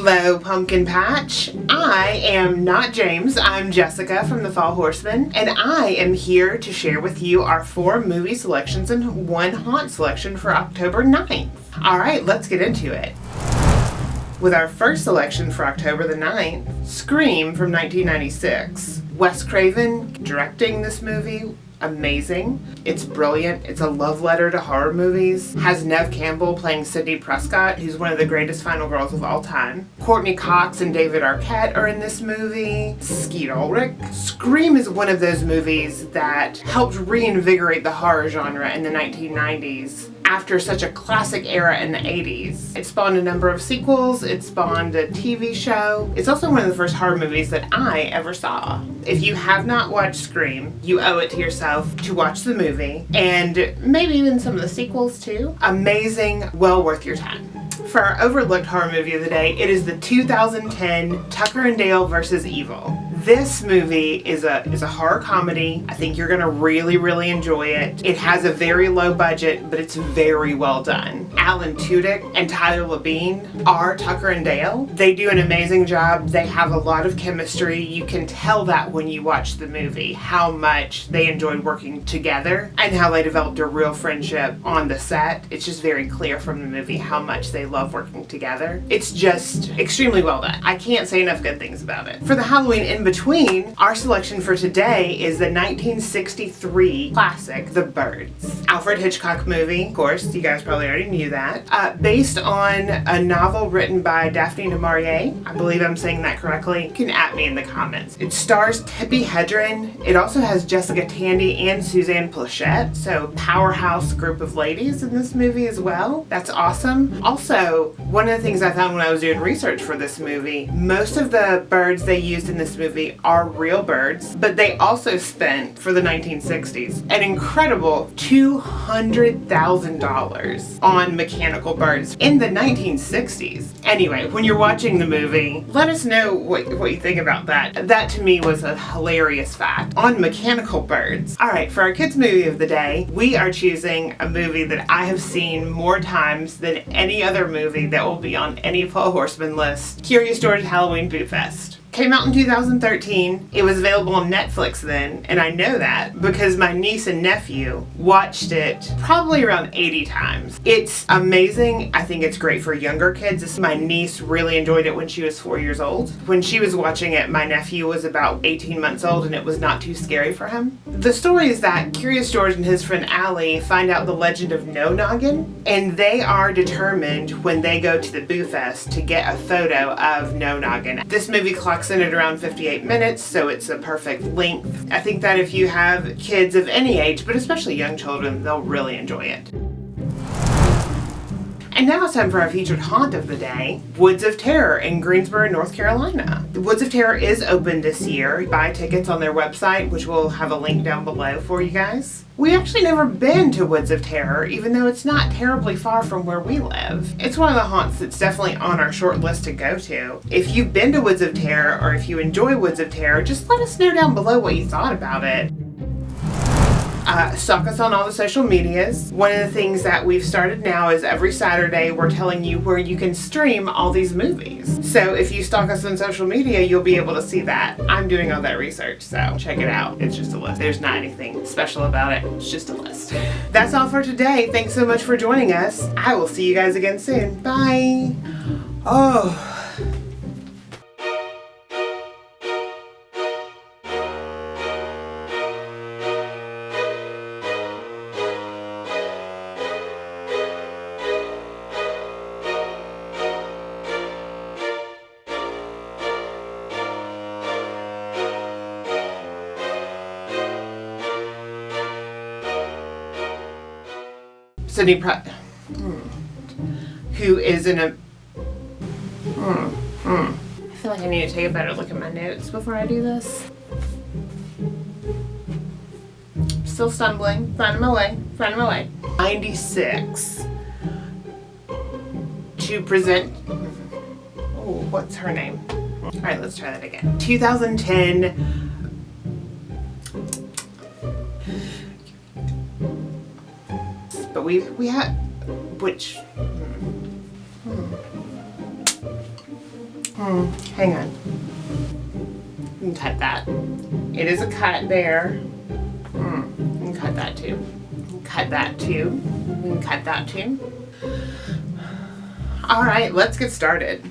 Hello, Pumpkin Patch. I am not James, I'm Jessica from the Fall Horsemen, and I am here to share with you our 4 movie selections and 1 haunt selection for October 9th. Alright, let's get into it. With our first selection for October the 9th, Scream from 1996. Wes Craven directing this movie. Amazing. It's brilliant. It's a love letter to horror movies. Has Neve Campbell playing Sidney Prescott, who's one of the greatest final girls of all time. Courtney Cox and David Arquette are in this movie. Skeet Ulrich. Scream is one of those movies that helped reinvigorate the horror genre in the 1990s. After such a classic era in the 80s. It spawned a number of sequels, it spawned a TV show. It's also one of the first horror movies that I ever saw. If you have not watched Scream, you owe it to yourself to watch the movie, and maybe even some of the sequels too. Amazing, well worth your time. For our overlooked horror movie of the day, it is the 2010 Tucker and Dale vs. Evil. This movie is a horror comedy. I think you're gonna really enjoy it. It has a very low budget, but it's very well done. Alan Tudyk and Tyler Labine are Tucker and Dale. They do an amazing job. They have a lot of chemistry. You can tell that when you watch the movie, how much they enjoyed working together and how they developed a real friendship on the set. It's just very clear from the movie how much they love working together. It's just extremely well done. I can't say enough good things about it. For the Halloween in between, our selection for today is the 1963 classic, The Birds. Alfred Hitchcock movie, of course, you guys probably already knew that. Based on a novel written by Daphne du Maurier. I believe I'm saying that correctly. You can at me in the comments. It stars Tippi Hedren. It also has Jessica Tandy and Suzanne Pleshette, so powerhouse group of ladies in this movie as well. That's awesome. Also, one of the things I found when I was doing research for this movie, most of the birds they used in this movie are real birds, but they also spent, for the 1960s, an incredible $200,000 on mechanical birds in the 1960s. Anyway, when you're watching the movie, let us know what you think about that. That to me was a hilarious fact. On mechanical birds. Alright, for our kids movie of the day, we are choosing a movie that I have seen more times than any other movie that will be on any Fall Horsemen list. Curious George Halloween Boo Fest. Came out in 2013. It was available on Netflix then, and I know that because my niece and nephew watched it probably around 80 times. It's amazing. I think it's great for younger kids. My niece really enjoyed it when she was 4 years old. When she was watching it, my nephew was about 18 months old and it was not too scary for him. The story is that Curious George and his friend Allie find out the legend of No Noggin, and they are determined when they go to the Boo Fest to get a photo of No Noggin. This movie clocks in at around 58 minutes, so it's a perfect length. I think that if you have kids of any age, but especially young children, they'll really enjoy it. And now it's time for our featured haunt of the day, Woods of Terror in Greensboro, North Carolina. The Woods of Terror is open this year. Buy tickets on their website, which we'll have a link down below for you guys. We actually never been to Woods of Terror, even though it's not terribly far from where we live. It's one of the haunts that's definitely on our short list to go to. If you've been to Woods of Terror, or if you enjoy Woods of Terror, just let us know down below what you thought about it. Stalk us on all the social medias. One of the things that we've started now is every Saturday we're telling you where you can stream all these movies. So if you stalk us on social media, you'll be able to see that. I'm doing all that research, so check it out. It's just a list. There's not anything special about it. It's just a list. That's all for today. Thanks so much for joining us. I will see you guys again soon. Bye. Oh. Sidney who is in a I feel like I need to take a better look at my notes before I do this. Still stumbling. Finding my way. 96 to present. Oh, what's her name? Alright, let's try that again. 2010 but we had which Hang on. You can cut that. It is a cut there. You can cut that too. You can cut that too. You can cut that too. All right, let's get started.